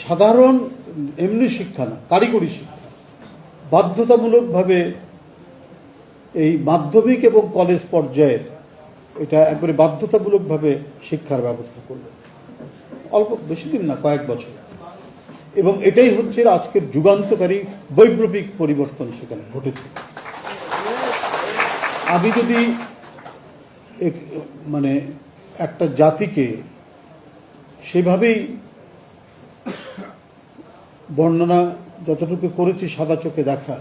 সাধারণ এমনি শিক্ষা না, কারিগরি শিক্ষা বাধ্যতামূলকভাবে এই মাধ্যমিক এবং কলেজ পর্যায়ের এটা একবারে বাধ্যতামূলকভাবে শিক্ষার ব্যবস্থা করলেন, অল্প বেশি দিন না, কয়েক বছর। এবং এটাই হচ্ছে আজকের যুগান্তকারী বৈপ্লবিক পরিবর্তন সেখানে ঘটেছে। আমি যদি মানে একটা জাতিকে সেভাবেই বর্ণনা যতটুকু করেছি সাদা চোখে দেখা,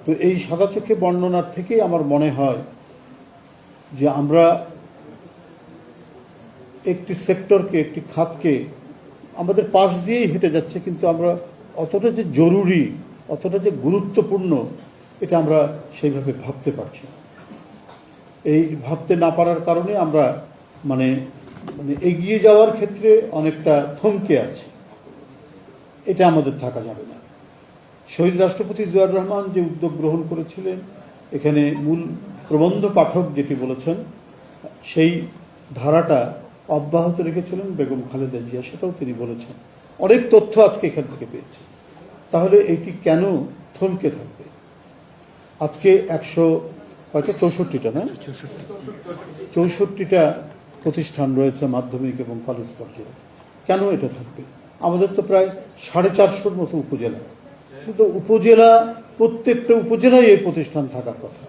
তো এই সাদা চোখে বর্ণনার থেকেই আমার মনে হয় যে আমরা একটি সেক্টরকে, একটি খাতকে আমাদের পাশ দিয়েই হেঁটে যাচ্ছে, কিন্তু আমরা অতটা যে জরুরি, অতটা যে গুরুত্বপূর্ণ, এটা আমরা সেইভাবে ভাবতে পারছি না। এই ভাবতে না পারার কারণে আমরা মানে মানে এগিয়ে যাওয়ার ক্ষেত্রে অনেকটা থমকে আছি। এটা আমাদের থাকা যাবে না। শহীদ রাষ্ট্রপতি জিয়াউর রহমান যে উদ্যোগ গ্রহণ করেছিলেন, এখানে মূল প্রবন্ধ পাঠক যেটি বলেছেন, সেই ধারাটা অব্যাহত রেখেছিলেন বেগম খালেদা জিয়া, সেটাও তিনি বলেছেন। অনেক তথ্য আজকে এখান থেকে পেয়েছে। তাহলে এইটি কেন থমকে থাকবে? আজকে 164টা না 64টা প্রতিষ্ঠান রয়েছে মাধ্যমিক এবং কলেজ পর্যায়ে। কেন এটা থাকবে? আমাদের তো প্রায় 450-র মতো উপজেলা, কিন্তু উপজেলা, প্রত্যেকটা উপজেলায় এই প্রতিষ্ঠান থাকার কথা।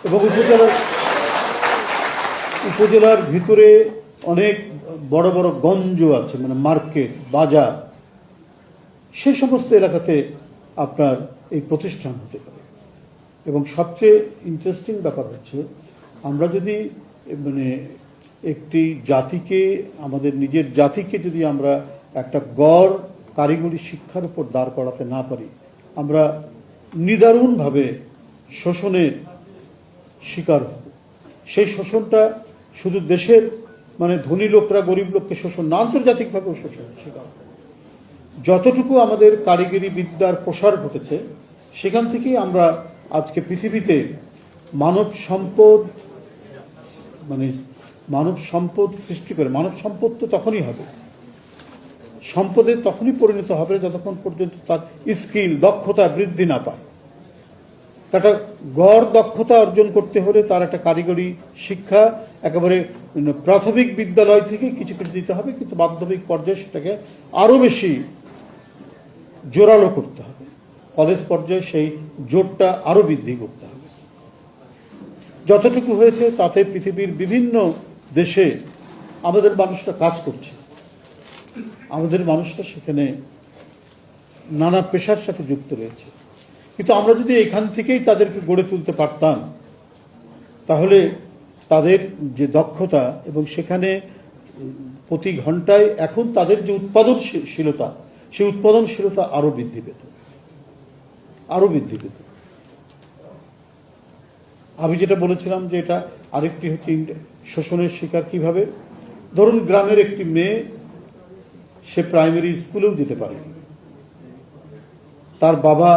এবং উপজেলার ভিতরে অনেক বড় বড় গঞ্জ আছে, মানে মার্কেট, বাজার, সেই সমস্ত এলাকাতে আপনার এই প্রতিষ্ঠান হতে পারে। এবং সবচেয়ে ইন্টারেস্টিং ব্যাপার হচ্ছে, আমরা যদি মানে একটি জাতিকে, আমাদের নিজের জাতিকে যদি আমরা একটা গড় কারিগরি শিক্ষার উপর দাঁড় করাতে না পারি, আমরা নিদারুণভাবে শোষণের শিকার হব। সেই শোষণটা শুধু দেশের মানে ধনী লোকরা গরিব লোককে শোষণ না, আন্তর্জাতিকভাবেও শোষণের শিকার হবে। যতটুকু আমাদের কারিগরি বিদ্যার প্রসার ঘটেছে, সেখান থেকেই আমরা আজকে পৃথিবীতে মানব সম্পদ সৃষ্টি করে, মানব সম্পদ তো তখনই হবে, সম্পদে তখনই পরিণত হবে যতক্ষণ পর্যন্ত তার স্কিল, দক্ষতা বৃদ্ধি না পায়। একটা গড় দক্ষতা অর্জন করতে হলে তার একটা কারিগরি শিক্ষা একেবারে প্রাথমিক বিদ্যালয় থেকে কিছু কিছু দিতে হবে, কিন্তু মাধ্যমিক পর্যায়ে সেটাকে আরো বেশি জোরালো করতে হবে। কলেজ পর্যায়ে সেই জোরটা আরো বৃদ্ধি করতে হবে। যতটুকু হয়েছে তাতে পৃথিবীর বিভিন্ন দেশে আমাদের মানুষরা কাজ করছে, আমাদের মানুষরা সেখানে নানা পেশার সাথে যুক্ত রয়েছে। কিন্তু আমরা যদি এখান থেকেই তাদেরকে গড়ে তুলতে পারতাম, তাহলে তাদের যে দক্ষতা এবং সেখানে প্রতি ঘন্টায় এখন তাদের যে উৎপাদনশীলতা, সেই উৎপাদনশীলতা আরো বৃদ্ধি পেত। আমি যেটা বলেছিলাম যে এটা আরেকটি হচ্ছে শোষণের শিকার কিভাবে। ধরুন গ্রামের একটি মেয়ে, সে প্রাইমারি স্কুলেও যেতে পারেনি, তার বাবা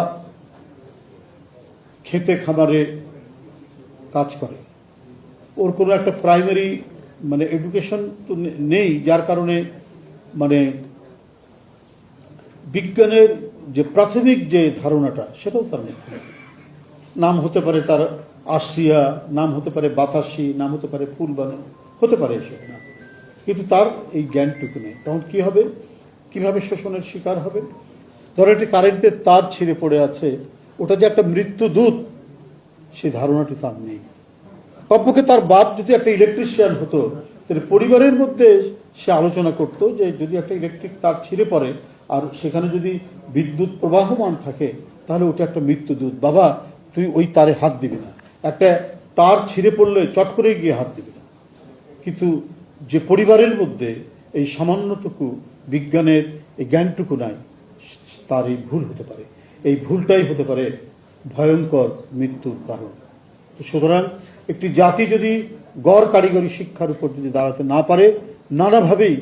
খেতে খামারে কাজ করে, ওর কোনো একটা প্রাইমারি মানে এডুকেশন তো নেই, যার কারণে মানে বিজ্ঞানের যে প্রাথমিক যে ধারণাটা সেটাও তার মধ্যে নেই। নাম হতে পারে তার আসিয়া, নাম হতে পারে বাতাসি, নাম হতে পারে ফুলবানু, হতে পারে এসব নাম, কিন্তু তার এই জ্ঞানটুকু নেই। তখন কি হবে? কিভাবে শোষণের শিকার হবে? ধরো একটি কারেন্টের তার ছিঁড়ে পড়ে আছে, ওটা যে একটা মৃত্যুদূত, সেই ধারণাটি তার নেই। কমপক্ষে তার বাপ যদি একটা ইলেকট্রিশিয়ান হতো, তাহলে পরিবারের মধ্যে সে আলোচনা করতো যে যদি একটা ইলেকট্রিক তার ছিঁড়ে পড়ে আর সেখানে যদি বিদ্যুৎ প্রবাহমান থাকে, তাহলে ওটা একটা মৃত্যুদূত। বাবা, তুই ওই তারে হাত দিবি না, একটা তার ছিঁড়ে পড়লে চট করে গিয়ে হাত দিবি না। কিন্তু যে পরিবারের মধ্যে এই সামান্যটুকু বিজ্ঞানের এই জ্ঞানটুকু নাই, তার এই ভুল হতে পারে, এই ভুলটাই হতে পারে ভয়ঙ্কর মৃত্যুর কারণ। তো সুতরাং একটি জাতি যদি গড় কারিগরি শিক্ষার উপর যদি দাঁড়াতে না পারে, নানাভাবেই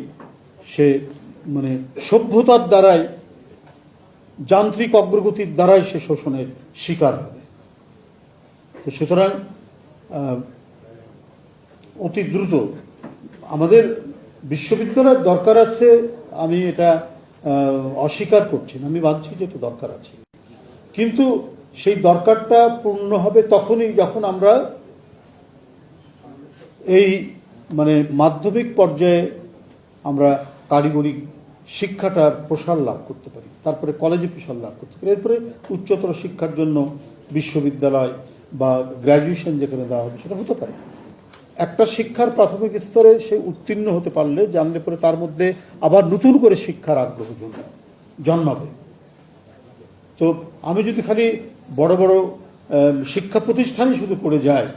সে মানে সভ্যতার দ্বারাই, যান্ত্রিক অগ্রগতির দ্বারাই সে শোষণের শিকার হবে। তো সুতরাং অতি দ্রুত আমাদের বিশ্ববিদ্যালয়ের দরকার আছে, আমি এটা অস্বীকার করছি না, আমি মানছি যে এটা দরকার আছে, কিন্তু সেই দরকারটা পূর্ণ হবে তখনই যখন আমরা এই মানে মাধ্যমিক পর্যায়ে আমরা কারিগরি শিক্ষাটার প্রসার লাভ করতে পারি, তারপরে কলেজে প্রসার লাভ করতে পারি, এরপরে উচ্চতর শিক্ষার জন্য বিশ্ববিদ্যালয় বা গ্র্যাজুয়েশন যেখানে দেওয়া হবে সেটা হতে পারে। একটা শিক্ষার প্রাথমিক স্তরে সে উত্তীর্ণ হতে পারলে, জানলে পরে তার মধ্যে আবার নতুন করে শিক্ষার আগ্রহ জন্মাবে। তো আমি যদি খালি বড় বড় শিক্ষা প্রতিষ্ঠানই শুধু করে যাই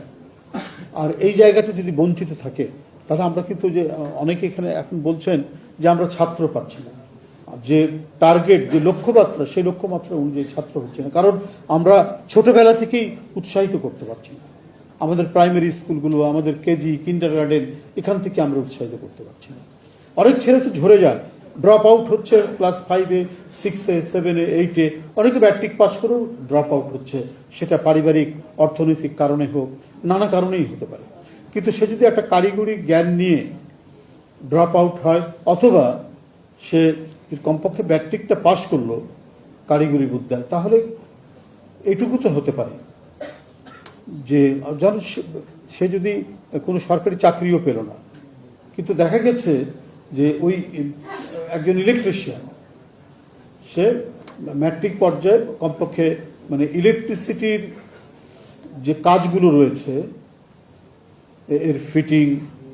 আর এই জায়গাটা যদি বঞ্চিত থাকে, তাহলে আমরা কিন্তু যে অনেকে এখানে এখন বলছেন যে আমরা ছাত্র পাচ্ছি না, যে টার্গেট যে লক্ষ্যমাত্রা সেই লক্ষ্যমাত্রা অনুযায়ী ছাত্র হচ্ছে না, কারণ আমরা ছোটবেলা থেকেই উৎসাহিত করতে পারছি না। আমাদের প্রাইমারি স্কুলগুলো, আমাদের কেজি, কিন্ডারগার্টেন, এখান থেকে আমরা উৎসাহিত করতে পারছি না। অনেক ছেলে তো ঝরে যায়, ড্রপ আউট হচ্ছে ক্লাস 5-এ, 6-এ, 7-এ, 8-এ, অনেকে ম্যাট্রিক পাস করেও ড্রপ আউট হচ্ছে, সেটা পারিবারিক অর্থনৈতিক কারণে হোক, নানা কারণেই হতে পারে। কিন্তু সে যদি একটা কারিগরি জ্ঞান নিয়ে ড্রপ আউট হয়, অথবা সে কমপক্ষে ম্যাট্রিকটা পাস করলো কারিগরি বিদ্যায়, তাহলে এটুকু তো হতে পারে যে যেন সে যদি কোনো সরকারি চাকরিও পেল না, কিন্তু দেখা গেছে যে ওই একজন ইলেকট্রিশিয়ান, সে ম্যাট্রিক পর্যায়ে কমপক্ষে মানে ইলেকট্রিসিটির যে কাজগুলো রয়েছে, এর ফিটিং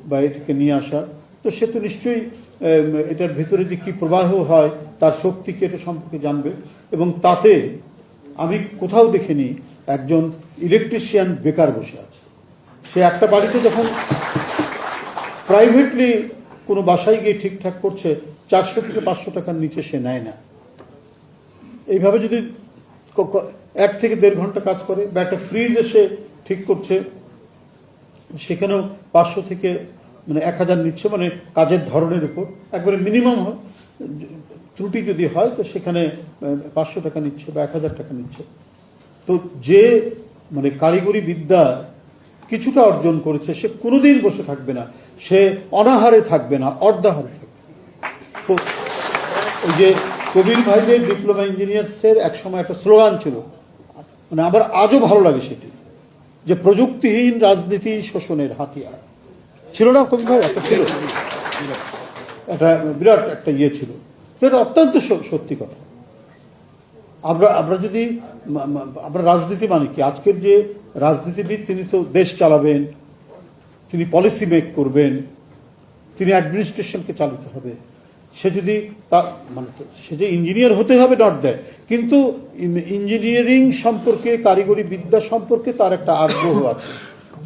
বা এটাকে নিয়ে আসা, তো সে তো নিশ্চয়ই এটার ভিতরে যে কি প্রবাহ হয় তার শক্তি কি এটা সম্পর্কে জানবে। এবং তাতে আমি কোথাও দেখিনি একজন ইলেকট্রিশিয়ান বেকার বসে আছে। সে একটা বাড়িতে যখন প্রাইভেটলি কোনো বাসায় গিয়ে ঠিকঠাক করছে, 400 থেকে 500 টাকার নিচে সে নেয় না। এইভাবে যদি 1 থেকে 1.5 ঘন্টা কাজ করে, বা একটা ফ্রিজ এসে ঠিক করছে, সেখানেও 500 থেকে মানে 1000 নিচ্ছে, মানে কাজের ধরনের উপর একবারে মিনিমাম ত্রুটি যদি হয় তো সেখানে 500 টাকা নিচ্ছে বা 1000 টাকা নিচ্ছে। তো যে মানে কারিগরি বিদ্যা কিছুটা অর্জন করেছে, সে কোনোদিন বসে থাকবে না, সে অনাহারে থাকবে না, অর্ধাহারে থাকবে। তো ওই যে কবির ভাইদের ডিপ্লোমা ইঞ্জিনিয়ার্সের একসময় একটা স্লোগান ছিল, মানে আমার আজও ভালো লাগে সেটি, যে প্রযুক্তিহীন রাজনীতি শোষণের হাতিয়ার। ছিল না কবির ভাই? একটা ছিল, একটা বিরাট একটা ইয়ে ছিল। তো এটা অত্যন্ত সত্যি কথা। আমরা যদি আমরা রাজনীতি মানে কি, আজকের যে রাজনীতিবিদ তিনি তো দেশ চালাবেন, তিনি পলিসি মেক করবেন, তিনি অ্যাডমিনিস্ট্রেশনকে চালাতে হবে। সে যদি তার মানে সে যে ইঞ্জিনিয়ার হতে হবে নট দ্যাট, কিন্তু ইঞ্জিনিয়ারিং সম্পর্কে, কারিগরি বিদ্যা সম্পর্কে তার একটা আগ্রহ আছে।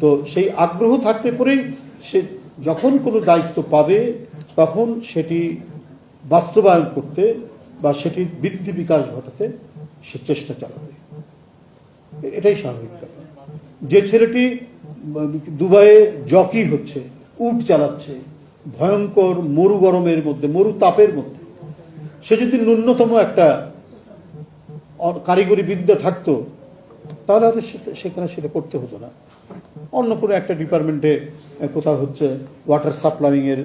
তো সেই আগ্রহ থাকলে পরেই সে যখন কোনো দায়িত্ব পাবে তখন সেটি বাস্তবায়ন করতে বা সেটির বৃদ্ধি বিকাশ ঘটাতে সে চেষ্টা চালাবে, এটাই স্বাভাবিক ব্যাপার। যে ছেলেটি দুবাইয়ে জকি হচ্ছে, উট চালাচ্ছে, ভয়ঙ্কর মরু গরমের মধ্যে, মরু তাপের মধ্যে, সে যদি ন্যূনতম একটা কারিগরি বিদ্যা থাকতো, তাহলে হয়তো সেখানে সেটা করতে হতো না। অন্য কোনো একটা ডিপার্টমেন্টে কোথাও হচ্ছে ওয়াটার সাপ্লাইং এর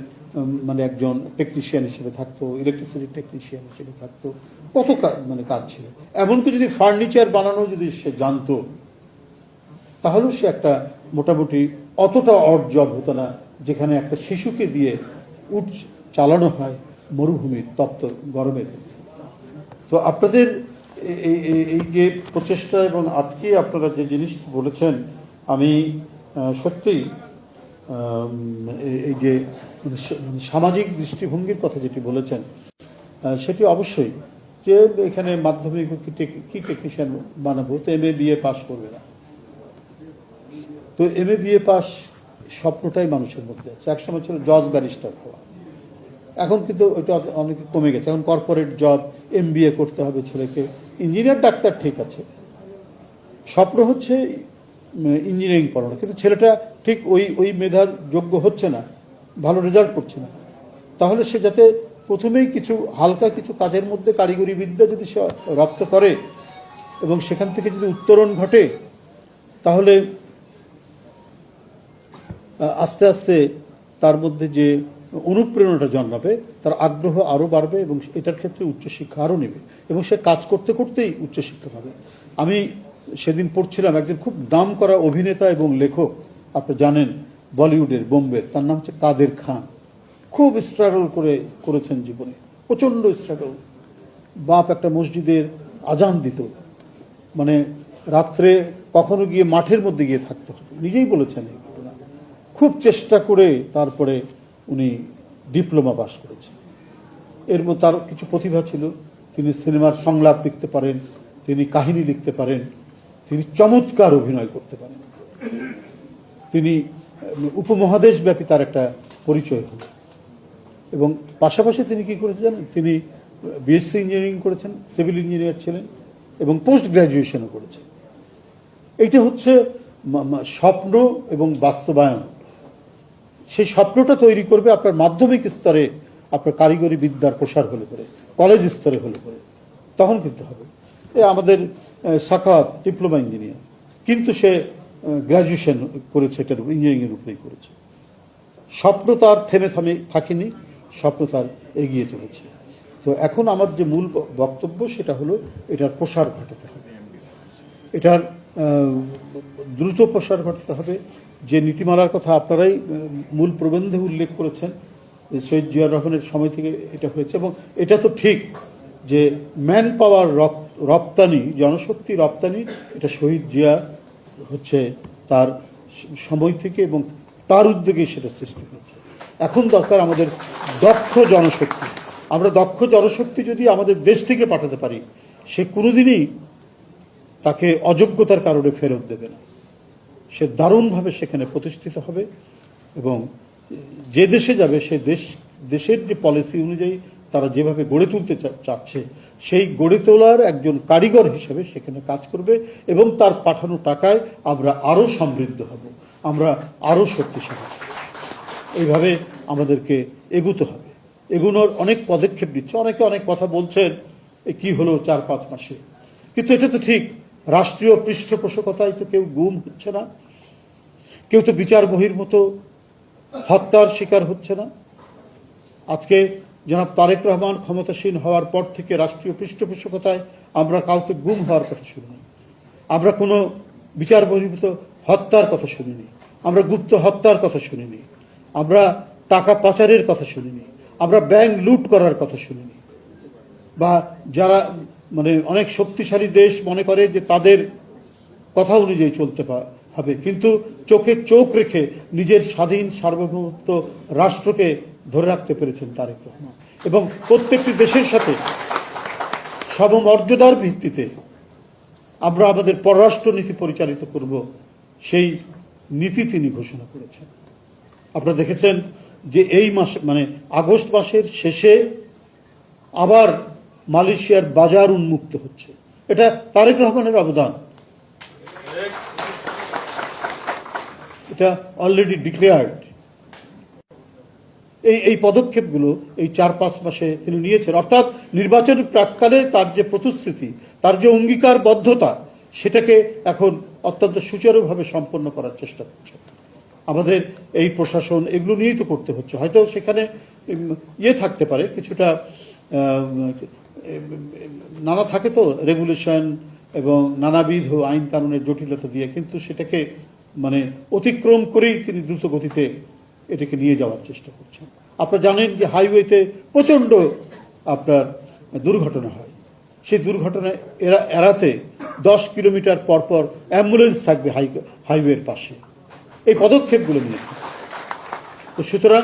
মানে একজন টেকনিশিয়ান হিসেবে থাকতো, ইলেকট্রিসিটি টেকনিশিয়ান হিসেবে থাকতো, কত মানে কাজ ছিল। এমনকি যদি ফার্নিচার বানানো যদি সে জানতো, তাহলেও সে একটা মোটামুটি অতটা অড জব হতো না, যেখানে একটা শিশুকে দিয়ে উট চালানো হয় মরুভূমির তপ্ত গরমের। তো আপনাদের এই যে প্রচেষ্টা এবং আজকে আপনারা যে জিনিসটি বলেছেন, আমি সত্যিই এই যে সামাজিক দৃষ্টিভঙ্গির কথা যেটি বলেছেন, সেটি অবশ্যই যে এখানে মাধ্যমিক কি টেকনিশিয়ান বানাবো, তো MA BA পাস করবে না। তো MA BA পাস স্বপ্নটাই মানুষের মধ্যে আছে। একসময় ছিল জজ ব্যারিস্টার হওয়া, এখন কিন্তু ওইটা অনেক কমে গেছে। এখন কর্পোরেট জব, MBA করতে হবে ছেলেকে। ইঞ্জিনিয়ার ডাক্তার ঠিক আছে, স্বপ্ন হচ্ছে ইঞ্জিনিয়ারিং পড়ানো, কিন্তু ছেলেটা ঠিক ওই মেধার যোগ্য হচ্ছে না, ভালো রেজাল্ট করছে না। তাহলে সে যাতে প্রথমেই কিছু হালকা কিছু কাজের মধ্যে কারিগরি বিদ্যা যদি সে রপ্ত করে এবং সেখান থেকে যদি উত্তরণ ঘটে, তাহলে আস্তে আস্তে তার মধ্যে যে অনুপ্রেরণাটা জন্মাবে, তার আগ্রহ আরও বাড়বে এবং এটার ক্ষেত্রে উচ্চশিক্ষা আরও নেবে এবং সে কাজ করতে করতেই উচ্চশিক্ষা পাবে। আমি সেদিন পড়ছিলাম একজন খুব নাম করা অভিনেতা এবং লেখক, আপনি জানেন বলিউডের, বোম্বের, তার নাম হচ্ছে কাদের খান। খুব স্ট্রাগল করেছেন জীবনে, প্রচণ্ড স্ট্রাগল। বাপ একটা মসজিদের আজান দিত, মানে রাত্রে কখনো গিয়ে মাঠের মধ্যে গিয়ে থাকতে হবে, নিজেই বলেছেন এই ঘটনা। খুব চেষ্টা করে তারপরে উনি ডিপ্লোমা পাস করেছেন। এর মধ্যে তার কিছু প্রতিভা ছিল, তিনি সিনেমার সংলাপ লিখতে পারেন, তিনি কাহিনী লিখতে পারেন, তিনি চমৎকার অভিনয় করতে পারেন। তিনি উপমহাদেশ ব্যাপী তার একটা পরিচয় হল। এবং পাশাপাশি তিনি কি করেছেন জানেন, তিনি বিএসসি ইঞ্জিনিয়ারিং করেছেন, সিভিল ইঞ্জিনিয়ার ছিলেন এবং পোস্ট গ্র্যাজুয়েশনও করেছেন। এইটা হচ্ছে স্বপ্ন এবং বাস্তবায়ন। সেই স্বপ্নটা তৈরি করবে আপনার মাধ্যমিক স্তরে, আপনার কারিগরি বিদ্যার প্রসার হলে পরে, কলেজ স্তরে হলে পরে, তখন কিন্তু হবে। আমাদের সাখাওয়াত ডিপ্লোমা ইঞ্জিনিয়ার, কিন্তু সে গ্র্যাজুয়েশন করেছে, এটার ইঞ্জিনিয়ারিংয়ের উপরেই করেছে। স্বপ্ন তার থেমে থাকেনি, স্বপ্ন তার এগিয়ে চলেছে। তো এখন আমার যে মূল বক্তব্য সেটা হলো এটার প্রসার ঘটাতে হবে, এটার দ্রুত প্রসার ঘটাতে হবে। যে নীতিমালার কথা আপনারাই মূল প্রবন্ধে উল্লেখ করেছেন, শহীদ জিয়াউর রহমানের সময় থেকে এটা হয়েছে, এবং এটা তো ঠিক যে ম্যান পাওয়ার রপ্তানি, জনশক্তি রপ্তানি, এটা শহীদ জিয়া হচ্ছে তার সময় থেকে এবং তার উদ্যোগেই সেটা সৃষ্টি হয়েছে। এখন দরকার আমাদের দক্ষ জনশক্তি। আমরা দক্ষ জনশক্তি যদি আমাদের দেশ থেকে পাঠাতে পারি, সে কোনোদিনই তাকে অযোগ্যতার কারণে ফেরত দেবে না। সে দারুণভাবে সেখানে প্রতিষ্ঠিত হবে এবং যে দেশে যাবে সে দেশের যে পলিসি অনুযায়ী তারা যেভাবে গড়ে তুলতে চাচ্ছে, সেই গড়ে তোলার একজন কারিগর হিসেবে সেখানে কাজ করবে এবং তার পাঠানো টাকায় আমরা আরও সমৃদ্ধ হব, আমরা আরও শক্তিশালী। এইভাবে আমাদেরকে এগুতে হবে। এগুনোর অনেক পদক্ষেপ নিচ্ছে, অনেকে অনেক কথা বলছেন কি হলো 4-5 মাসে, কিন্তু এটা তো ঠিক। রাষ্ট্রীয় পৃষ্ঠপোষকতায় তো কেউ গুম হচ্ছে না, কেউ তো বিচার বহির্ভূত হত্যার শিকার হচ্ছে না। আজকে জনাব তারেক রহমান ক্ষমতাসীন হওয়ার পর থেকে রাষ্ট্রীয় পৃষ্ঠপোষকতায় আমরা কাউকে গুম হওয়ার কথা শুনিনি, আমরা কোনো বিচার বহির্ভূত হত্যার কথা শুনিনি, আমরা গুপ্ত হত্যার কথা শুনিনি, আমরা টাকা পাচারের কথা শুনিনি, আমরা ব্যাংক লুট করার কথা শুনিনি। বা যারা মানে অনেক শক্তিশালী দেশ মনে করে যে তাদের কথা অনুযায়ী চলতে হবে, কিন্তু চোখে চোখ রেখে নিজের স্বাধীন সার্বভৌমত্ব রাষ্ট্রকে ধরে রাখতে পেরেছেন তারেক রহমান, এবং প্রত্যেকটি দেশের সাথে সমমর্যাদার ভিত্তিতে আমরা আমাদের পররাষ্ট্র নীতি পরিচালিত করব, সেই নীতি তিনি ঘোষণা করেছেন। আপনারা দেখেছেন যে এই মাসে মানে আগস্ট মাসের শেষে আবার মালয়েশিয়ার বাজার উন্মুক্ত হচ্ছে। এটা তারেক রহমানের অবদান, এটা অলরেডি ডিক্লেয়ার্ড। এই পদক্ষেপগুলো এই 4-5 মাসে তিনি নিয়েছেন, অর্থাৎ নির্বাচনের প্রাক্কালে তার যে প্রতিশ্রুতি, তার যে অঙ্গীকারবদ্ধতা, সেটাকে এখন অত্যন্ত সুচারুভাবে সম্পন্ন করার চেষ্টা করছে। আমাদের এই প্রশাসন এগুলো নিয়েই তো করতে হচ্ছে। হয়তো সেখানে থাকতে পারে কিছুটা, নানা থাকে তো রেগুলেশন এবং নানাবিধ আইন কানুনের জটিলতা দিয়ে, কিন্তু সেটাকে মানে অতিক্রম করেই তিনি দ্রুত গতিতে এটাকে নিয়ে যাওয়ার চেষ্টা করছেন। আপনারা জানেন যে হাইওয়েতে প্রচণ্ড আপনার দুর্ঘটনা হয়, সেই দুর্ঘটনা এড়াতে 10 কিলোমিটার পর পর অ্যাম্বুলেন্স থাকবে হাইওয়ের পাশে। এই পদক্ষেপগুলো নিয়েছেন। তো সুতরাং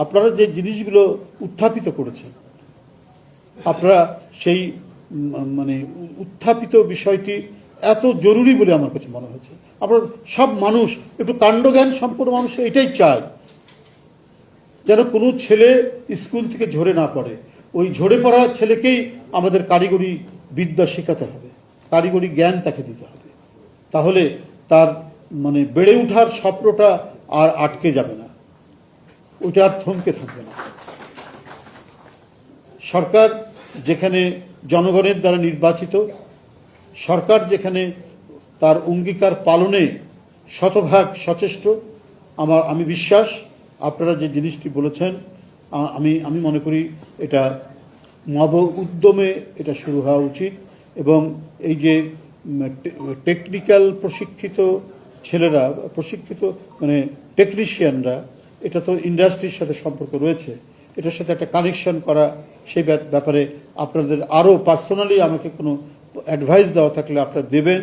আপনারা যে জিনিসগুলো উত্থাপিত করেছেন, আপনারা সেই মানে উত্থাপিত বিষয়টি এত জরুরি বলে আমার কাছে মনে হয়েছে। আপনার সব মানুষ, একটু কাণ্ডজ্ঞান সম্পন্ন মানুষ এটাই চায়, যেন কোনো ছেলে স্কুল থেকে ঝরে না পড়ে। ওই ঝরে পড়া ছেলেকেই আমাদের কারিগরি বিদ্যা শেখাতে হবে, কারিগরি জ্ঞান তাকে দিতে হবে, তাহলে তার মানে বেড়ে ওঠার স্বপ্নটা আর আটকে যাবে না, ওইটা আর থমকে থাকবে না। সরকার যেখানে জনগণের দ্বারা নির্বাচিত, সরকার যেখানে তার অঙ্গীকার পালনে শতভাগ সচেষ্ট, আমি বিশ্বাস আপনারা যে জিনিসটি বলেছেন আমি মনে করি এটা নব উদ্যমে এটা শুরু হওয়া উচিত। এবং এই যে টেকনিক্যাল প্রশিক্ষিত ছেলেরা, প্রশিক্ষিত মানে টেকনিশিয়ানরা, এটা তো ইন্ডাস্ট্রির সাথে সম্পর্ক রয়েছে, এটার সাথে একটা কানেকশন করা, সেই ব্যাপারে আপনাদের আরও পার্সোনালি আমাকে কোনো অ্যাডভাইস দেওয়া থাকলে আপনারা দেবেন।